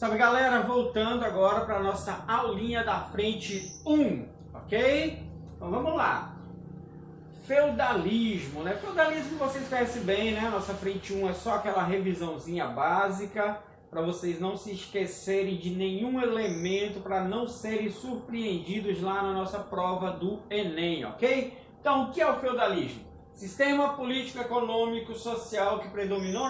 Salve galera, voltando agora para a nossa aulinha da frente 1, ok? Então vamos lá. Feudalismo, né? Feudalismo vocês conhecem bem, né? Nossa frente 1 é só aquela revisãozinha básica para vocês não se esquecerem de nenhum elemento, para não serem surpreendidos lá na nossa prova do Enem, ok? Então, o que é o feudalismo? Sistema político, econômico, social que predominou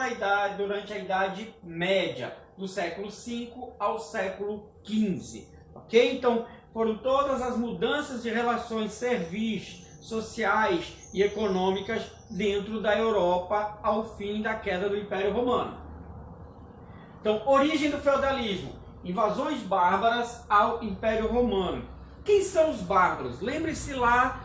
durante a Idade Média, do século V ao século XV, ok? Então, foram todas as mudanças de relações servis, sociais e econômicas dentro da Europa ao fim da queda do Império Romano. Então, origem do feudalismo, invasões bárbaras ao Império Romano. Quem são os bárbaros? Lembre-se lá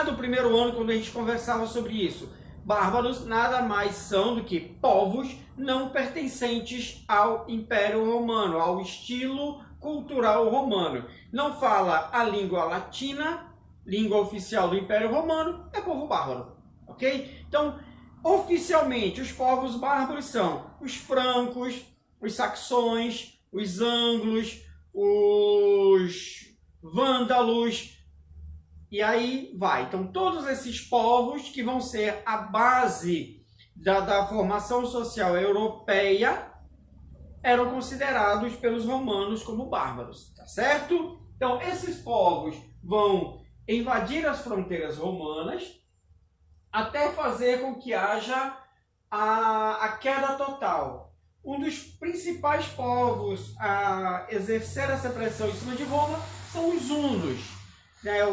do primeiro ano, quando a gente conversava sobre isso. Bárbaros nada mais são do que povos não pertencentes ao Império Romano, ao estilo cultural romano. Não fala a língua latina, língua oficial do Império Romano, é povo bárbaro, ok? Então, oficialmente, os povos bárbaros são os francos, os saxões, os anglos, os vândalos, e aí vai. Então, todos esses povos que vão ser a base da formação social europeia eram considerados pelos romanos como bárbaros, tá certo? Então, esses povos vão invadir as fronteiras romanas até fazer com que haja a queda total. Um dos principais povos a exercer essa pressão em cima de Roma são os hunos.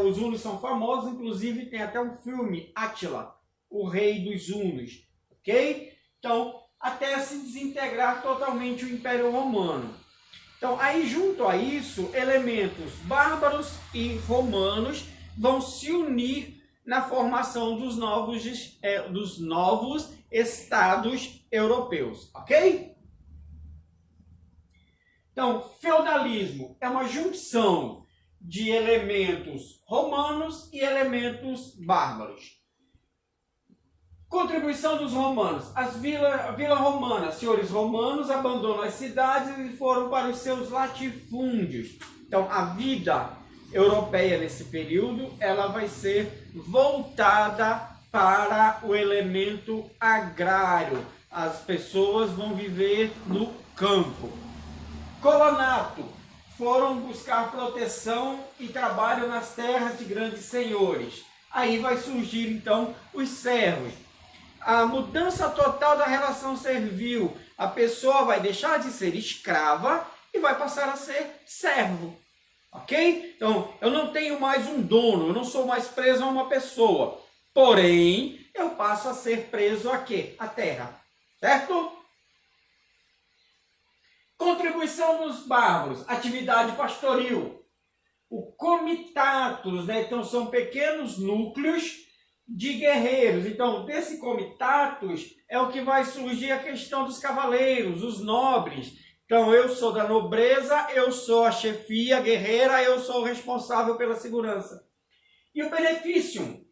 Os hunos são famosos, inclusive tem até um filme, Átila, o rei dos hunos, ok? Então, até se desintegrar totalmente o Império Romano. Então, aí junto a isso, elementos bárbaros e romanos vão se unir na formação dos novos estados europeus, ok? Então, feudalismo é uma junção de elementos romanos e elementos bárbaros. Contribuição dos romanos. As vila romana, senhores romanos abandonam as cidades e foram para os seus latifúndios. Então, a vida europeia nesse período, ela vai ser voltada para o elemento agrário. As pessoas vão viver no campo. Colonato. Foram buscar proteção e trabalho nas terras de grandes senhores. Aí vai surgir, então, os servos. A mudança total da relação servil. A pessoa vai deixar de ser escrava e vai passar a ser servo. Ok? Então, eu não tenho mais um dono, eu não sou mais preso a uma pessoa. Porém, eu passo a ser preso a quê? A terra. Certo? Contribuição dos bárbaros, atividade pastoril. O comitatus, né? Então são pequenos núcleos de guerreiros. Então, desse comitatus é o que vai surgir a questão dos cavaleiros, os nobres. Então, eu sou da nobreza, eu sou a chefia guerreira, eu sou o responsável pela segurança. E o benefício?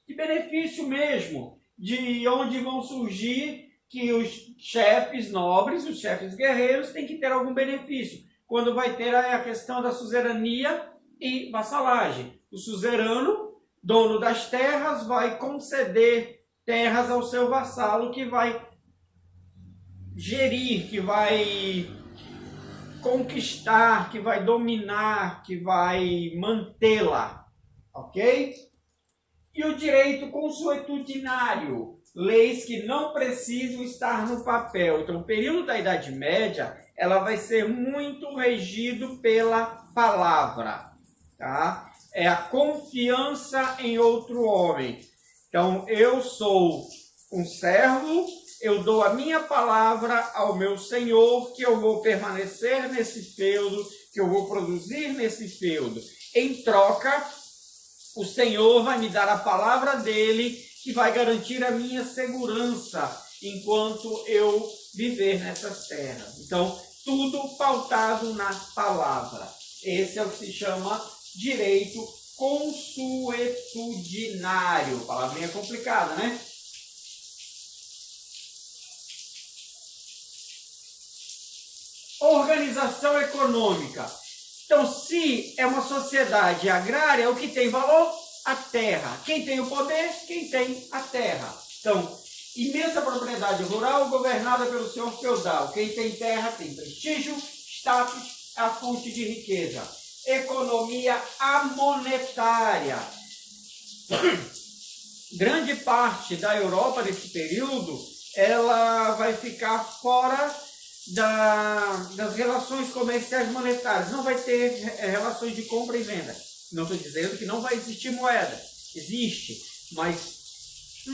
Que benefício mesmo, de onde vão surgir que os chefes nobres, os chefes guerreiros, têm que ter algum benefício. Quando vai ter a questão da suzerania e vassalagem. O suzerano, dono das terras, vai conceder terras ao seu vassalo, que vai gerir, que vai conquistar, que vai dominar, que vai mantê-la. Ok? E o direito consuetudinário. Leis que não precisam estar no papel. Então, o período da Idade Média, ela vai ser muito regido pela palavra, tá? É a confiança em outro homem. Então, eu sou um servo, eu dou a minha palavra ao meu senhor, que eu vou permanecer nesse feudo, que eu vou produzir nesse feudo. Em troca, o senhor vai me dar a palavra dele, que vai garantir a minha segurança enquanto eu viver nessas terras. Então, tudo pautado na palavra. Esse é o que se chama direito consuetudinário. Palavrinha complicada, né? Organização econômica. Então, se é uma sociedade agrária, o que tem valor? A terra. Quem tem o poder? Quem tem a terra. Então, imensa propriedade rural governada pelo senhor feudal. Quem tem terra tem prestígio, status, a fonte de riqueza. Economia amonetária. Grande parte da Europa nesse período, ela vai ficar fora das relações comerciais monetárias. Não vai ter relações de compra e venda. Não estou dizendo que não vai existir moeda. Existe, mas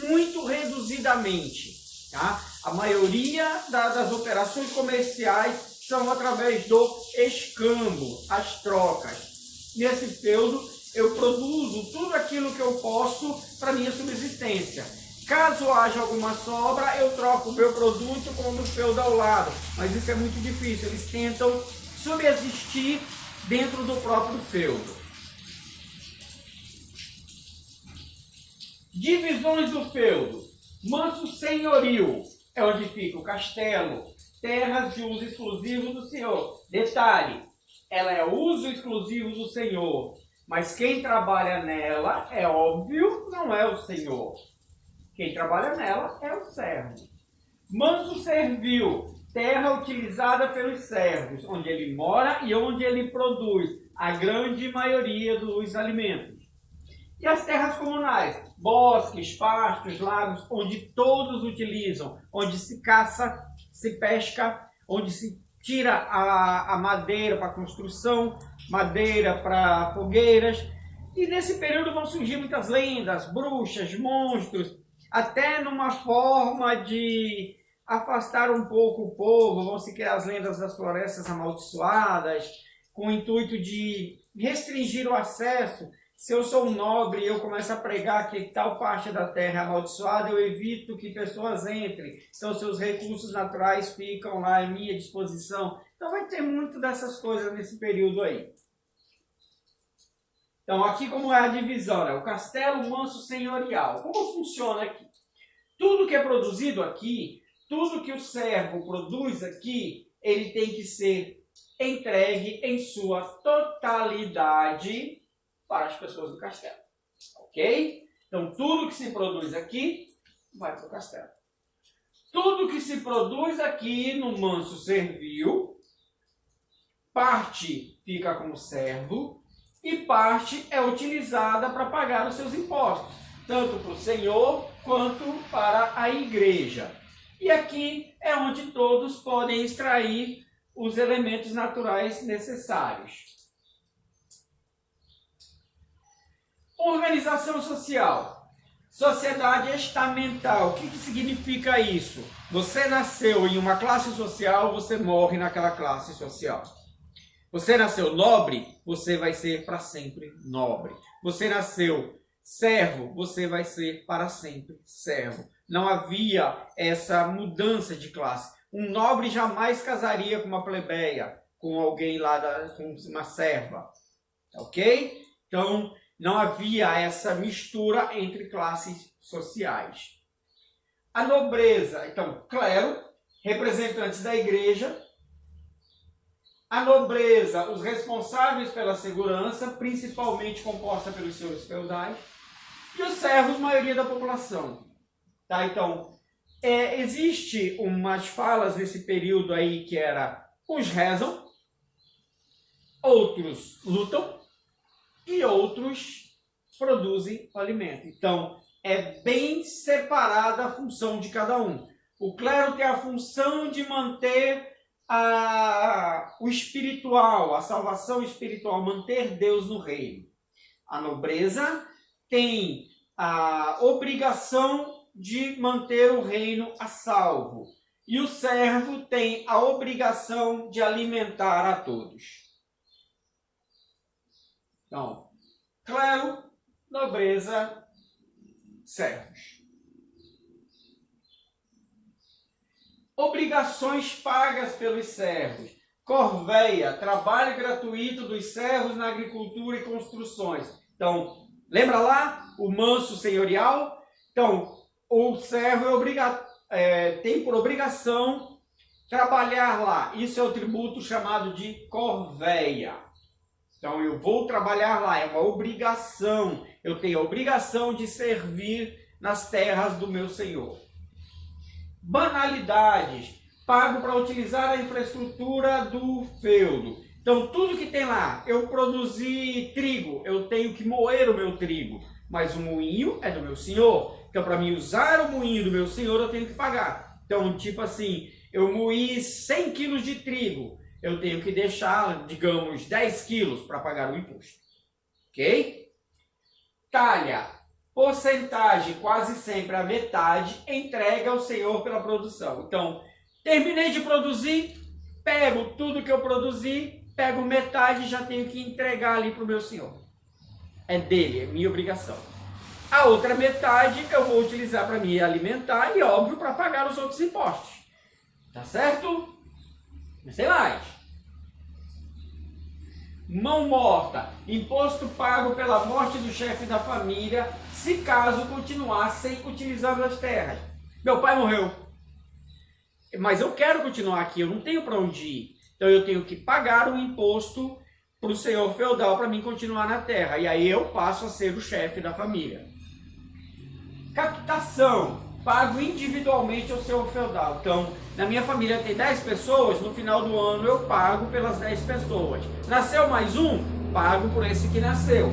muito reduzidamente. Tá? A maioria das operações comerciais são através do escambo, as trocas. Nesse feudo, eu produzo tudo aquilo que eu posso para minha subsistência. Caso haja alguma sobra, eu troco o meu produto com o do feudo ao lado. Mas isso é muito difícil. Eles tentam subsistir dentro do próprio feudo. Divisões do feudo. Manso senhorio é onde fica o castelo. Terras de uso exclusivo do senhor. Detalhe, ela é uso exclusivo do senhor. Mas quem trabalha nela, é óbvio, não é o senhor. Quem trabalha nela é o servo. Manso servil, terra utilizada pelos servos, onde ele mora e onde ele produz a grande maioria dos alimentos. E as terras comunais, bosques, pastos, lagos, onde todos utilizam, onde se caça, se pesca, onde se tira a madeira para construção, madeira para fogueiras. E nesse período vão surgir muitas lendas, bruxas, monstros, até numa forma de afastar um pouco o povo. Vão se criar as lendas das florestas amaldiçoadas, com o intuito de restringir o acesso. Se eu sou um nobre e eu começo a pregar que tal parte da terra é amaldiçoada, eu evito que pessoas entrem. Então, seus recursos naturais ficam lá à minha disposição. Então, vai ter muito dessas coisas nesse período aí. Então, aqui como é a divisão, né? O castelo manso senhorial. Como funciona aqui? Tudo que é produzido aqui, tudo que o servo produz aqui, ele tem que ser entregue em sua totalidade para as pessoas do castelo. Ok? Então, tudo que se produz aqui vai para o castelo. Tudo que se produz aqui no manso servil, parte fica com o servo e parte é utilizada para pagar os seus impostos, tanto para o senhor quanto para a igreja. E aqui é onde todos podem extrair os elementos naturais necessários. Organização social. Sociedade estamental. O que significa isso? Você nasceu em uma classe social, você morre naquela classe social. Você nasceu nobre, você vai ser para sempre nobre. Você nasceu servo, você vai ser para sempre servo. Não havia essa mudança de classe. Um nobre jamais casaria com uma plebeia, com alguém lá, com uma serva. Ok? Então, não havia essa mistura entre classes sociais. A nobreza, então, clero, representantes da igreja. A nobreza, os responsáveis pela segurança, principalmente composta pelos senhores feudais. E os servos, maioria da população. Tá? Então, existe umas falas nesse período aí que era, uns rezam, outros lutam, e outros produzem o alimento. Então, é bem separada a função de cada um. O clero tem a função de manter o espiritual, a salvação espiritual, manter Deus no reino. A nobreza tem a obrigação de manter o reino a salvo. E o servo tem a obrigação de alimentar a todos. Então, clero, nobreza, servos. Obrigações pagas pelos servos. Corveia, trabalho gratuito dos servos na agricultura e construções. Então, lembra lá o manso senhorial? Então, o servo tem por obrigação trabalhar lá. Isso é o tributo chamado de corvéia. Então eu vou trabalhar lá, é uma obrigação. Eu tenho a obrigação de servir nas terras do meu Senhor. Banalidades. Pago para utilizar a infraestrutura do feudo. Então tudo que tem lá, eu produzi trigo, eu tenho que moer o meu trigo. Mas o moinho é do meu senhor. Então para mim usar o moinho do meu senhor, eu tenho que pagar. Então tipo assim, eu moí 100 quilos de trigo. Eu tenho que deixar, digamos, 10 quilos para pagar o imposto. Ok? Talha. Porcentagem, quase sempre a metade, entrega ao Senhor pela produção. Então, terminei de produzir, pego tudo que eu produzi, pego metade e já tenho que entregar ali para o meu Senhor. É dele, é minha obrigação. A outra metade eu vou utilizar para me alimentar e, óbvio, para pagar os outros impostos. Tá certo? Não sei mais. Mão morta. Imposto pago pela morte do chefe da família, se caso continuassem utilizando as terras. Meu pai morreu. Mas eu quero continuar aqui, eu não tenho para onde ir. Então eu tenho que pagar um imposto para o senhor feudal para mim continuar na terra. E aí eu passo a ser o chefe da família. Captação. Pago individualmente ao senhor feudal. Então, na minha família tem 10 pessoas, no final do ano eu pago pelas 10 pessoas. Nasceu mais um, pago por esse que nasceu.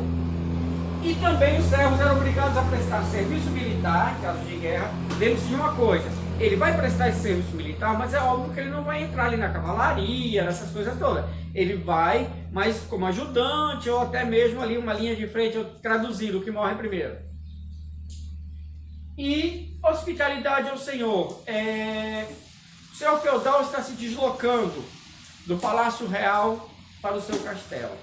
E também os servos eram obrigados a prestar serviço militar, em caso de guerra. Lembre-se de uma coisa, ele vai prestar esse serviço militar, mas é óbvio que ele não vai entrar ali na cavalaria, nessas coisas todas. Ele vai, mas como ajudante, ou até mesmo ali uma linha de frente, traduzindo o que morre primeiro. E hospitalidade ao Senhor. O senhor feudal está se deslocando do Palácio Real para o seu castelo.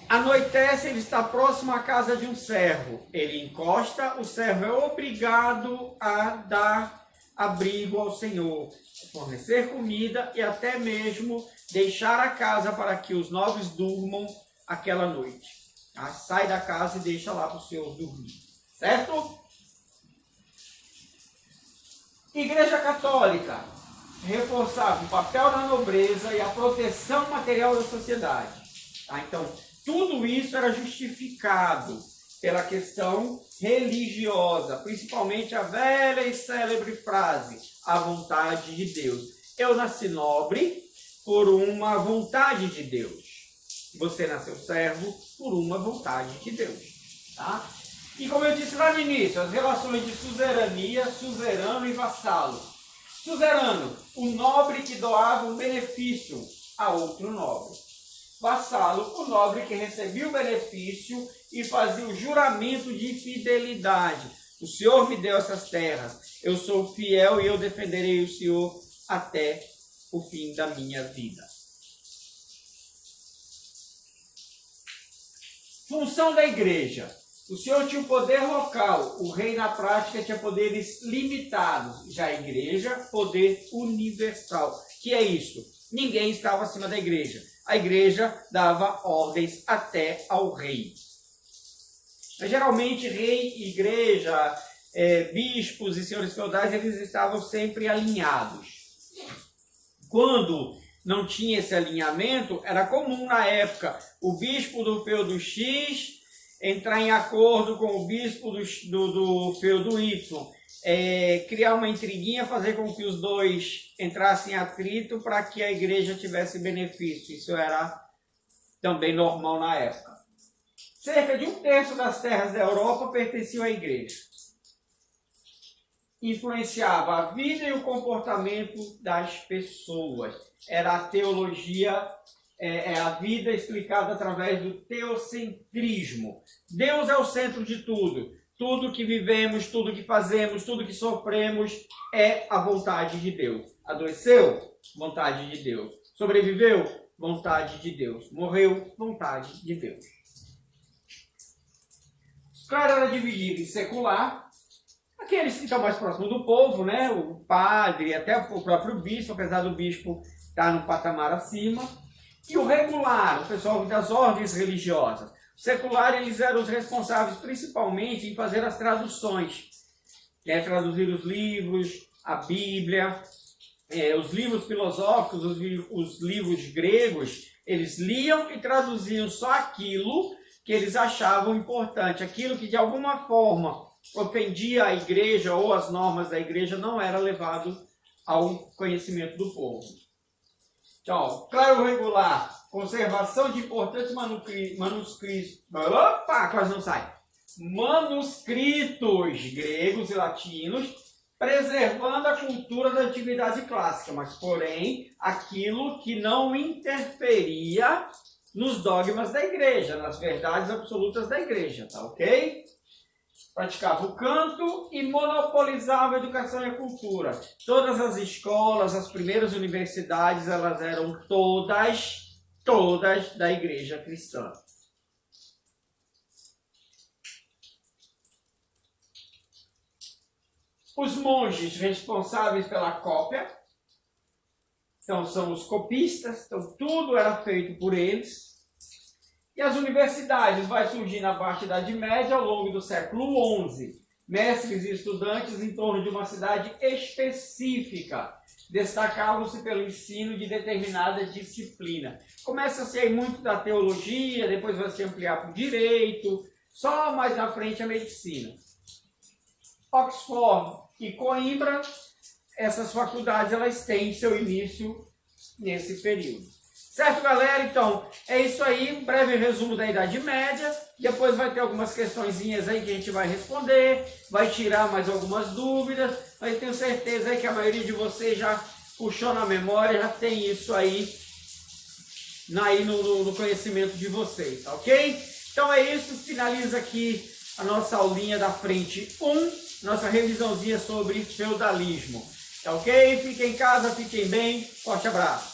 Anoitece, ele está próximo à casa de um servo. Ele encosta, o servo é obrigado a dar abrigo ao Senhor, fornecer comida e até mesmo deixar a casa para que os nobres durmam aquela noite. Tá? Sai da casa e deixa lá para o Senhor dormir. Certo? Igreja Católica reforçava o papel da nobreza e a proteção material da sociedade. Tá? Então, tudo isso era justificado pela questão religiosa, principalmente a velha e célebre frase, a vontade de Deus. Eu nasci nobre por uma vontade de Deus. Você nasceu servo por uma vontade de Deus. Tá? E como eu disse lá no início, as relações de suzerania, suzerano e vassalo. Suzerano, o nobre que doava um benefício a outro nobre. Vassalo, o nobre que recebia o benefício e fazia o juramento de fidelidade. O Senhor me deu essas terras, eu sou fiel e eu defenderei o Senhor até o fim da minha vida. Função da igreja. O Senhor tinha o poder local, o rei na prática tinha poderes limitados. Já a igreja, poder universal. Que é isso? Ninguém estava acima da igreja. A igreja dava ordens até ao rei. Mas, geralmente, rei, igreja, bispos e senhores feudais, eles estavam sempre alinhados. Quando não tinha esse alinhamento, era comum na época o bispo do feudo X entrar em acordo com o bispo do feudo Y, criar uma intriguinha, fazer com que os dois entrassem em atrito para que a igreja tivesse benefício. Isso era também normal na época. Cerca de 1/3 das terras da Europa pertenciam à igreja. Influenciava a vida e o comportamento das pessoas. Era a teologia, a vida explicada através do teocentrismo. Deus é o centro de tudo. Tudo que vivemos, tudo que fazemos, tudo que sofremos é a vontade de Deus. Adoeceu? Vontade de Deus. Sobreviveu? Vontade de Deus. Morreu? Vontade de Deus. O clero era dividido em secular, aqueles que estão mais próximos do povo, né? O padre, até o próprio bispo, apesar do bispo estar no patamar acima. E o regular, o pessoal das ordens religiosas. O secular, eles eram os responsáveis principalmente em fazer as traduções. Traduzir os livros, a Bíblia, os livros filosóficos, os livros gregos, eles liam e traduziam só aquilo que eles achavam importante, aquilo que de alguma forma ofendia a igreja ou as normas da igreja não era levado ao conhecimento do povo. Então, claro regular, conservação de importantes manuscritos. Opa, quase não sai. Manuscritos gregos e latinos, preservando a cultura da antiguidade clássica, mas porém aquilo que não interferia nos dogmas da igreja, nas verdades absolutas da igreja, tá ok? Praticava o canto e monopolizava a educação e a cultura. Todas as escolas, as primeiras universidades, elas eram todas da igreja cristã. Os monges responsáveis pela cópia, então são os copistas, então tudo era feito por eles. E as universidades vai surgir na Baixa Idade Média ao longo do século XI. Mestres e estudantes em torno de uma cidade específica destacavam-se pelo ensino de determinada disciplina. Começa-se aí muito da teologia, depois vai se ampliar para o direito, só mais na frente a medicina. Oxford e Coimbra, essas faculdades elas têm seu início nesse período. Certo, galera? Então, é isso aí, um breve resumo da Idade Média. Depois vai ter algumas questõezinhas aí que a gente vai responder, vai tirar mais algumas dúvidas, mas tenho certeza aí que a maioria de vocês já puxou na memória, já tem isso aí no conhecimento de vocês, tá ok? Então é isso, finaliza aqui a nossa aulinha da frente 1, nossa revisãozinha sobre feudalismo, tá ok? Fiquem em casa, fiquem bem, forte abraço!